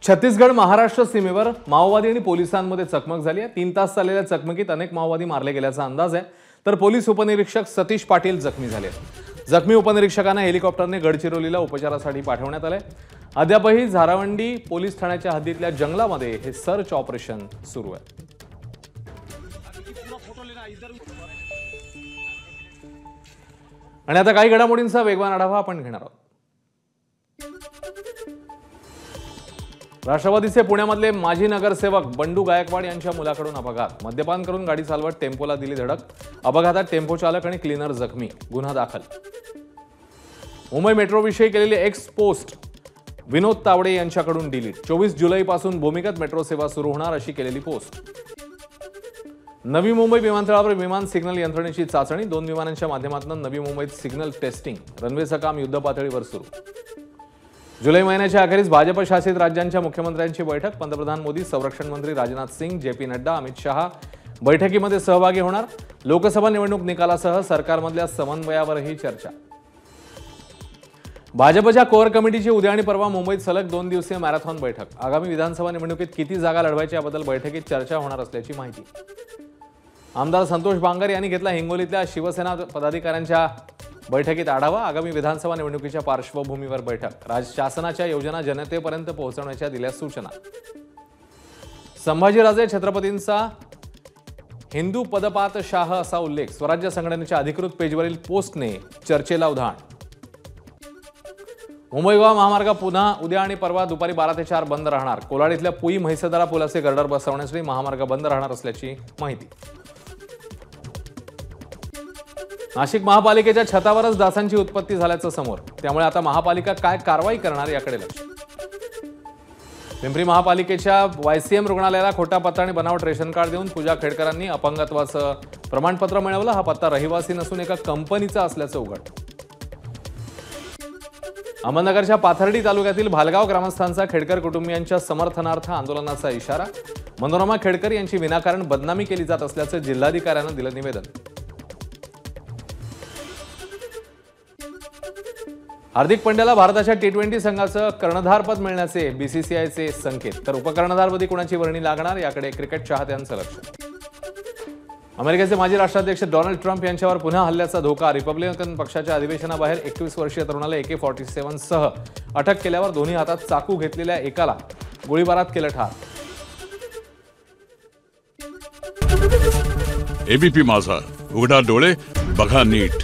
छत्तीसगड महाराष्ट्र सीमेवर माओवादी आणि पोलिसांमध्ये चकमक झाली आहे। 3 तास चाललेल्या चकमकीत अनेक माओवादी मारले गेल्याचा अंदाज आहे। तर पोलीस उपनिरीक्षक सतीश पाटील जखमी झाले। जखमी उपनिरीक्षकांना हेलिकॉप्टरने गडचिरोलीला उपचारासाठी पाठवण्यात आले। अद्यापही झारावंडी पोलीस ठाण्याच्या हद्दीतल्या जंगलामध्ये हे सर्च ऑपरेशन सुरू आहे। आणि आता काही घडामोडींचा वेगवान आढावा आपण घेणार आहोत। राष्ट्रवादीचे पुण्यामधले माजी नगरसेवक बंडू गायकवाड यांच्या मुलाकडून अपघात। मद्यपान करून गाडी चालवत टेम्पोला दिली धडक। अपघातात टेम्पो चालक आणि क्लीनर जखमी। गुन्हा दाखल। मुंबई मेट्रो विषयी केलेली एक्स पोस्ट विनोद तावडे यांच्याकडून डिलीट। 24 जुलैपासून भूमिगत मेट्रो सेवा सुरू होणार अशी केलेली पोस्ट। नवी मुंबई विमानतळावर विमान सिग्नल यंत्रणेची चाचणी। 2 विमानांच्या माध्यमातून नवी मुंबईत सिग्नल टेस्टिंग। रनवेचं काम युद्धपातळीवर सुरू। जुलै महिन्याच्या अखेरीस भाजप शासित राज्यांच्या मुख्यमंत्र्यांची बैठक। पंतप्रधान मोदी, संरक्षण मंत्री राजनाथ सिंग, जेपी नड्डा, अमित शहा बैठकीमध्ये सहभागी होणार। लोकसभा निवडणूक निकालासह सरकारमधल्या समन्वयावरही चर्चा। भाजपच्या कोर कमिटीची उद्या आणि परवा मुंबईत सलग 2 दिवसीय मॅरेथॉन बैठक। आगामी विधानसभा निवडणुकीत किती जागा लढवायच्या याबद्दल बैठकीत चर्चा होणार असल्याची माहिती। आमदार संतोष बांगर यांनी घेतला हिंगोलीतल्या शिवसेना पदाधिकाऱ्यांच्या बैठकीत आढावा। आगामी विधानसभा निवडणुकीच्या पार्श्वभूमीवर बैठक। शासनाच्या योजना जनतेपर्यंत पोहोचवण्याच्या दिल्या सूचना। संभाजीराजे छत्रपतींचा हिंदू पदपातशाह असा उल्लेख। स्वराज्य संघटनेच्या अधिकृत पेजवरील पोस्टने चर्चेला उधाण। मुंबई गोवा महामार्ग पुन्हा उद्या आणि परवा दुपारी 12 ते 4 बंद राहणार। कोलाड इथल्या पुई म्हैसेदरा पुलाचे गर्डर बसवण्यासाठी महामार्ग बंद राहणार असल्याची माहिती। नाशिक महापालिकेच्या छतावरच डासांची उत्पत्ती झाल्याचं समोर। त्यामुळे आता महापालिका काय कारवाई करणार याकडे लक्ष। पिंपरी महापालिकेच्या वायसीएम रुग्णालयाला खोटा पत्ता आणि बनावट रेशन कार्ड देऊन पूजा खेडकरांनी अपंगत्वाचं प्रमाणपत्र मिळवलं। हा पत्ता रहिवासी नसून एका कंपनीचा असल्याचं उघड। अहमदनगरच्या पाथर्डी तालुक्यातील भालगाव ग्रामस्थांचा खेडकर कुटुंबियांच्या समर्थनार्थ आंदोलनाचा इशारा। मनोरमा खेडकर यांची विनाकारण बदनामी केली जात असल्याचं जिल्हाधिकाऱ्यांना दिलं निवेदन। हार्दिक पंड्याला भारताच्या T20 संघाचं कर्णधारपद मिळण्याचे बीसीसीआयचे संकेत। तर उपकर्णधारपदी कोणाची वर्णी लागणार याकडे क्रिकेट चाहत्यांचं लक्ष। अमेरिकेचे माजी राष्ट्राध्यक्ष डोनाल्ड ट्रम्प यांच्यावर पुन्हा हल्ल्याचा धोका। रिपब्लिकन पक्षाच्या अधिवेशनाबाहेर 21 वर्षीय तरुणाला AK-47 सह अटक केल्यावर दोन्ही हातात चाकू घेतलेल्या एकाला गोळीबारात केलं ठार। एबीपी माझा, उघडा डोळे बघा नीट।